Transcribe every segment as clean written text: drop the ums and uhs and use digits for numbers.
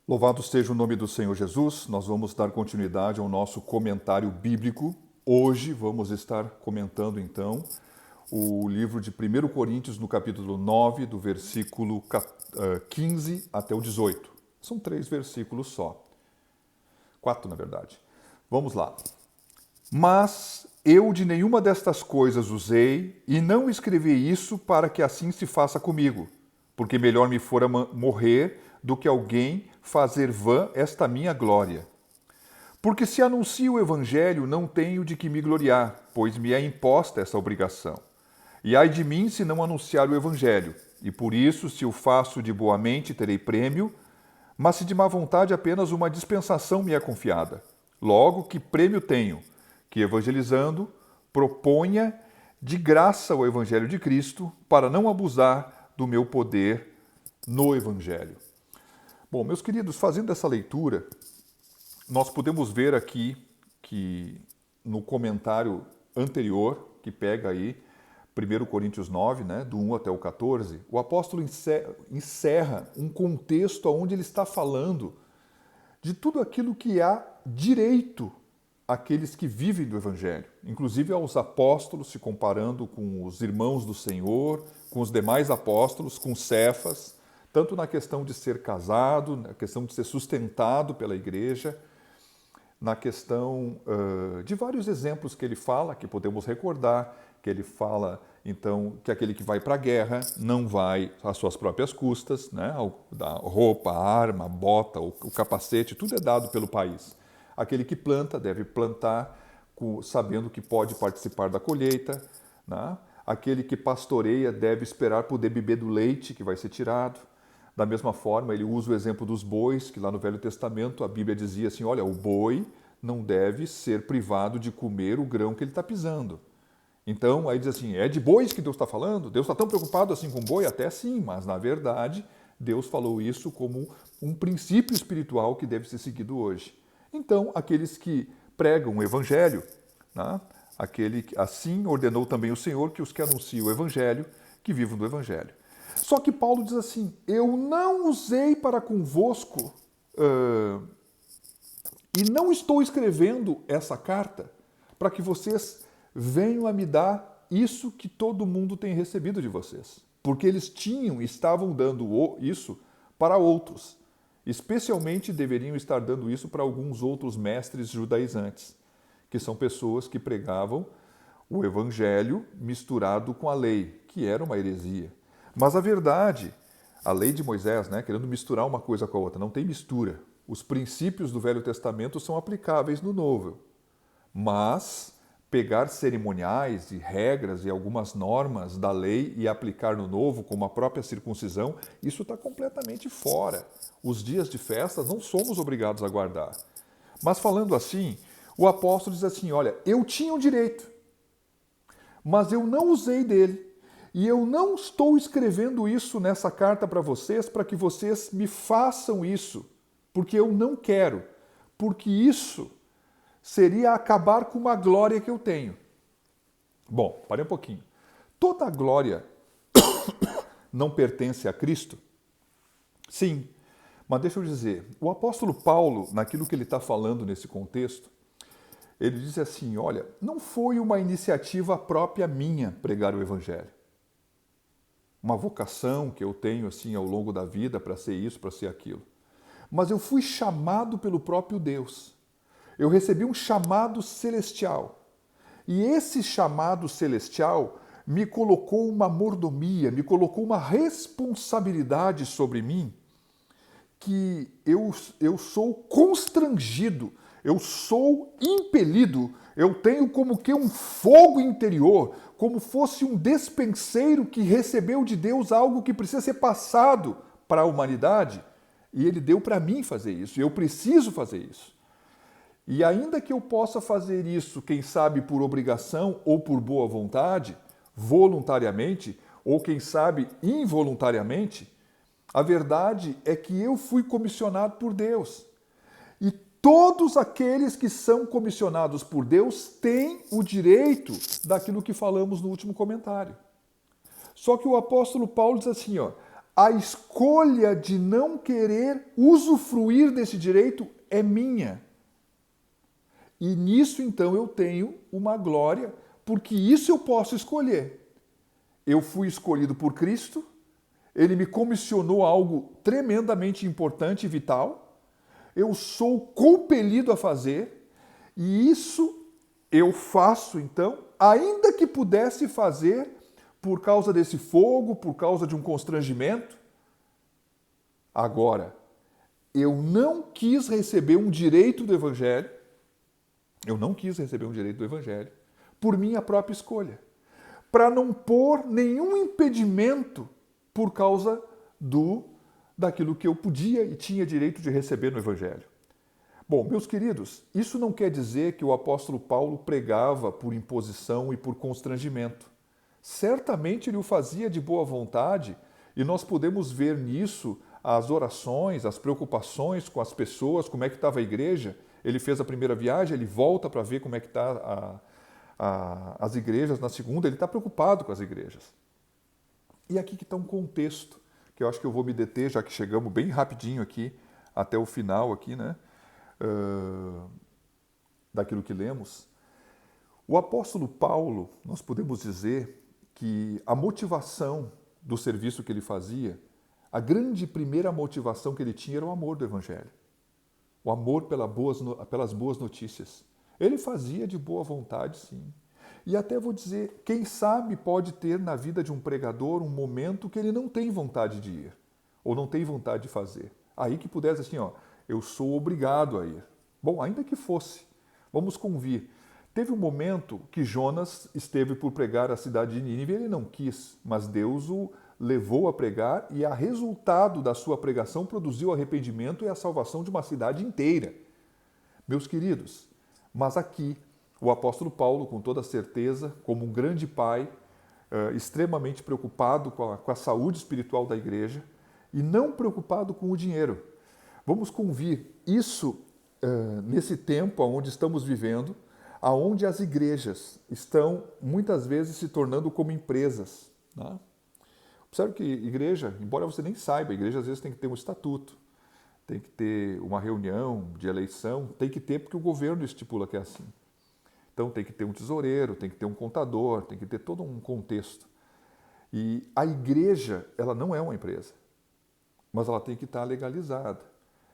Louvado seja o nome do Senhor Jesus. Nós vamos dar continuidade ao nosso comentário bíblico. Hoje vamos estar comentando então o livro de 1 Coríntios no capítulo 9, do versículo 15 até o 18. São 3 versículos só. 4, na verdade. Vamos lá. Mas eu de nenhuma destas coisas usei e não escrevi isso para que assim se faça comigo, porque melhor me fora morrer do que alguém fazer vã esta minha glória. Porque se anuncio o Evangelho, não tenho de que me gloriar, pois me é imposta essa obrigação. E ai de mim se não anunciar o Evangelho, e por isso, se o faço de boa mente, terei prêmio, mas se de má vontade apenas uma dispensação me é confiada. Logo, que prêmio tenho? Que evangelizando, proponha de graça o Evangelho de Cristo, para não abusar do meu poder no Evangelho. Bom, meus queridos, fazendo essa leitura, nós podemos ver aqui que no comentário anterior, que pega aí 1 Coríntios 9, né, do 1 até o 14, o apóstolo encerra um contexto onde ele está falando de tudo aquilo que há direito àqueles que vivem do Evangelho, inclusive aos apóstolos, se comparando com os irmãos do Senhor, com os demais apóstolos, com Cefas, tanto na questão de ser casado, na questão de ser sustentado pela igreja, na questão de vários exemplos que ele fala, que podemos recordar, que ele fala, então, que aquele que vai para a guerra não vai às suas próprias custas, né? A roupa, a arma, a bota, o capacete, tudo é dado pelo país. Aquele que planta deve plantar sabendo que pode participar da colheita, né? Aquele que pastoreia deve esperar poder beber do leite que vai ser tirado. Da mesma forma, ele usa o exemplo dos bois, que lá no Velho Testamento a Bíblia dizia assim, olha, o boi não deve ser privado de comer o grão que ele está pisando. Então, aí diz assim, é de bois que Deus está falando? Deus está tão preocupado assim com boi? Até sim, mas na verdade, Deus falou isso como um princípio espiritual que deve ser seguido hoje. Então, aqueles que pregam o Evangelho, né? Assim ordenou também o Senhor que os que anunciam o Evangelho, que vivam do Evangelho. Só que Paulo diz assim, eu não usei para convosco, e não estou escrevendo essa carta para que vocês venham a me dar isso que todo mundo tem recebido de vocês. Porque eles estavam dando isso para outros. Especialmente deveriam estar dando isso para alguns outros mestres judaizantes, que são pessoas que pregavam o evangelho misturado com a lei, que era uma heresia. Mas a verdade, a lei de Moisés, né, querendo misturar uma coisa com a outra, não tem mistura. Os princípios do Velho Testamento são aplicáveis no Novo. Mas pegar cerimoniais e regras e algumas normas da lei e aplicar no Novo, como a própria circuncisão, isso está completamente fora. Os dias de festa não somos obrigados a guardar. Mas falando assim, o apóstolo diz assim, olha, eu tinha o direito, mas eu não usei dele. E eu não estou escrevendo isso nessa carta para vocês para que vocês me façam isso, porque eu não quero, porque isso seria acabar com uma glória que eu tenho. Bom, parei um pouquinho. Toda a glória não pertence a Cristo? Sim, mas deixa eu dizer, o apóstolo Paulo, naquilo que ele está falando nesse contexto, ele diz assim, olha, não foi uma iniciativa própria minha pregar o Evangelho. Uma vocação que eu tenho assim ao longo da vida para ser isso, para ser aquilo. Mas eu fui chamado pelo próprio Deus. Eu recebi um chamado celestial. E esse chamado celestial me colocou uma mordomia, me colocou uma responsabilidade sobre mim que eu sou constrangido, eu sou impelido, eu tenho como que um fogo interior, como fosse um despenseiro que recebeu de Deus algo que precisa ser passado para a humanidade, e Ele deu para mim fazer isso, e eu preciso fazer isso. E ainda que eu possa fazer isso, quem sabe por obrigação ou por boa vontade, voluntariamente, ou quem sabe involuntariamente, a verdade é que eu fui comissionado por Deus. E todos aqueles que são comissionados por Deus têm o direito daquilo que falamos no último comentário. Só que o apóstolo Paulo diz assim, ó, A escolha de não querer usufruir desse direito é minha. E nisso, então, eu tenho uma glória, porque isso eu posso escolher. Eu fui escolhido por Cristo, Ele me comissionou algo tremendamente importante e vital, eu sou compelido a fazer, e isso eu faço, então, ainda que pudesse fazer por causa desse fogo, por causa de um constrangimento. Agora, eu não quis receber um direito do Evangelho, por minha própria escolha, para não pôr nenhum impedimento por causa daquilo que eu podia e tinha direito de receber no Evangelho. Bom, meus queridos, isso não quer dizer que o apóstolo Paulo pregava por imposição e por constrangimento. Certamente ele o fazia de boa vontade e nós podemos ver nisso as orações, as preocupações com as pessoas, como é que estava a igreja. Ele fez a primeira viagem, ele volta para ver como é que está as igrejas na segunda, ele está preocupado com as igrejas. E aqui que está um contexto, que eu acho que eu vou me deter, já que chegamos bem rapidinho aqui, até o final aqui, né? Daquilo que lemos. O apóstolo Paulo, nós podemos dizer que a motivação do serviço que ele fazia, a grande primeira motivação que ele tinha era o amor do Evangelho. O amor pelas boas notícias. Ele fazia de boa vontade, sim. E até vou dizer, quem sabe pode ter na vida de um pregador um momento que ele não tem vontade de ir, ou não tem vontade de fazer. Aí que pudesse assim, eu sou obrigado a ir. Bom, ainda que fosse, vamos convir. Teve um momento que Jonas esteve por pregar a cidade de Nínive e ele não quis, mas Deus o levou a pregar e a resultado da sua pregação produziu o arrependimento e a salvação de uma cidade inteira. Meus queridos, mas aqui o apóstolo Paulo, com toda certeza, como um grande pai, extremamente preocupado com a saúde espiritual da igreja e não preocupado com o dinheiro. Vamos convir isso nesse tempo onde estamos vivendo, aonde as igrejas estão muitas vezes se tornando como empresas. Né? Observe que igreja, embora você nem saiba, a igreja às vezes tem que ter um estatuto, tem que ter uma reunião de eleição, tem que ter porque o governo estipula que é assim. Então tem que ter um tesoureiro, tem que ter um contador, tem que ter todo um contexto. E a igreja, ela não é uma empresa, mas ela tem que estar legalizada.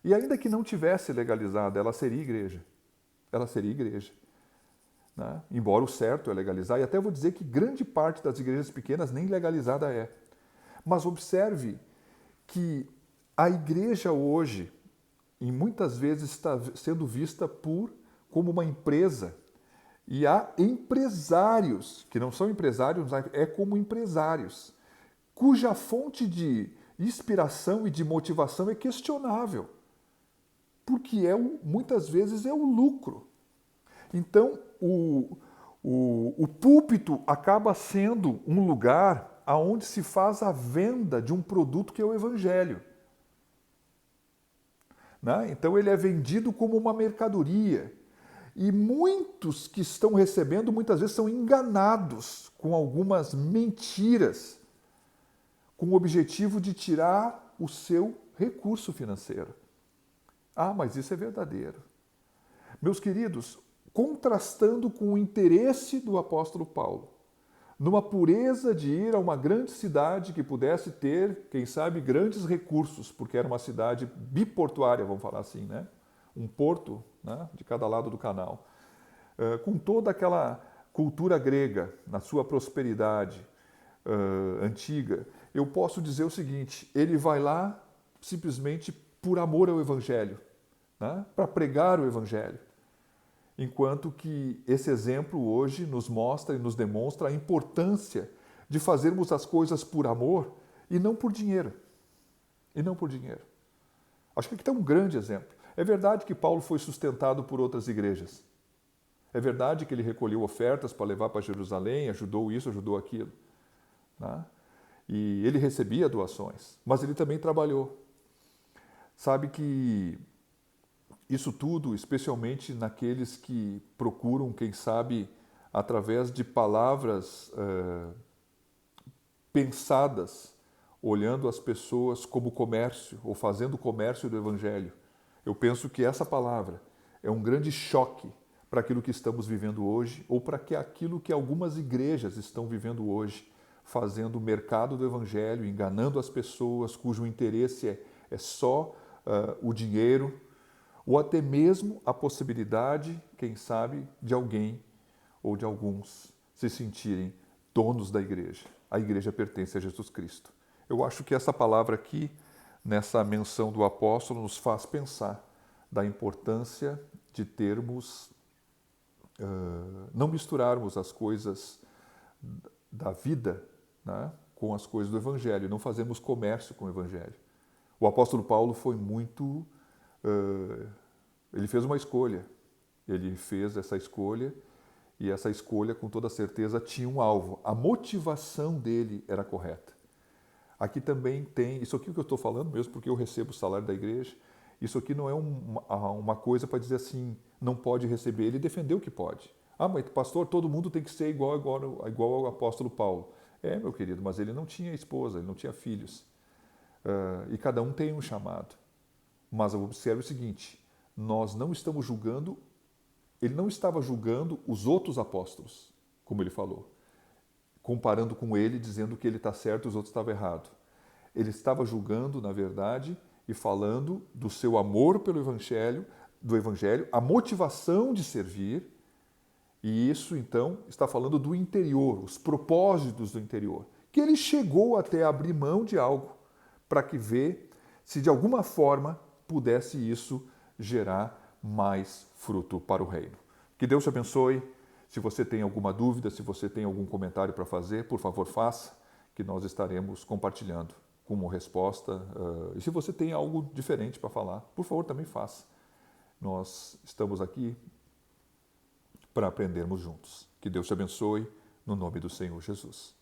E ainda que não tivesse legalizada, ela seria igreja. Ela seria igreja. Né? Embora o certo é legalizar, e até vou dizer que grande parte das igrejas pequenas nem legalizada é. Mas observe que a igreja hoje, e muitas vezes está sendo vista como uma empresa, e há empresários, que não são empresários, é como empresários, cuja fonte de inspiração e de motivação é questionável, porque muitas vezes é o lucro. Então, o púlpito acaba sendo um lugar onde se faz a venda de um produto que é o Evangelho. Né? Então, ele é vendido como uma mercadoria. E muitos que estão recebendo, muitas vezes, são enganados com algumas mentiras, com o objetivo de tirar o seu recurso financeiro. Ah, mas isso é verdadeiro. Meus queridos, contrastando com o interesse do apóstolo Paulo, numa pureza de ir a uma grande cidade que pudesse ter, quem sabe, grandes recursos, porque era uma cidade biportuária, vamos falar assim, né? Um porto, né, de cada lado do canal, com toda aquela cultura grega, na sua prosperidade antiga, eu posso dizer o seguinte, ele vai lá simplesmente por amor ao Evangelho, né, para pregar o Evangelho. Enquanto que esse exemplo hoje nos mostra e nos demonstra a importância de fazermos as coisas por amor e não por dinheiro. E não por dinheiro. Acho que aqui está um grande exemplo. É verdade que Paulo foi sustentado por outras igrejas. É verdade que ele recolheu ofertas para levar para Jerusalém, ajudou isso, ajudou aquilo. Né? E ele recebia doações, mas ele também trabalhou. Sabe que isso tudo, especialmente naqueles que procuram, quem sabe, através de palavras pensadas olhando as pessoas como comércio ou fazendo comércio do Evangelho. Eu penso que essa palavra é um grande choque para aquilo que estamos vivendo hoje ou para aquilo que algumas igrejas estão vivendo hoje, fazendo o mercado do Evangelho, enganando as pessoas, cujo interesse é só o dinheiro, ou até mesmo a possibilidade, quem sabe, de alguém ou de alguns se sentirem donos da igreja. A igreja pertence a Jesus Cristo. Eu acho que essa palavra aqui, nessa menção do apóstolo, nos faz pensar da importância de termos, não misturarmos as coisas da vida, né, com as coisas do Evangelho, não fazemos comércio com o Evangelho. O apóstolo Paulo foi muito... ele fez uma escolha. Ele fez essa escolha e essa escolha, com toda certeza, tinha um alvo. A motivação dele era correta. Aqui também tem... Isso aqui que eu estou falando mesmo porque eu recebo o salário da igreja. Isso aqui não é uma coisa para dizer assim, não pode receber. Ele defendeu que pode. Ah, mas pastor, todo mundo tem que ser igual ao apóstolo Paulo. É, meu querido, mas ele não tinha esposa, ele não tinha filhos. E cada um tem um chamado. Mas observe o seguinte, nós não estamos julgando, ele não estava julgando os outros apóstolos, como ele falou, comparando com ele, dizendo que ele está certo e os outros estavam errados. Ele estava julgando, na verdade, e falando do seu amor pelo Evangelho, a motivação de servir, e isso, então, está falando do interior, os propósitos do interior, que ele chegou até abrir mão de algo para que ver se de alguma forma pudesse isso gerar mais fruto para o reino. Que Deus te abençoe. Se você tem alguma dúvida, se você tem algum comentário para fazer, por favor faça, que nós estaremos compartilhando como resposta. E se você tem algo diferente para falar, por favor também faça. Nós estamos aqui para aprendermos juntos. Que Deus te abençoe, no nome do Senhor Jesus.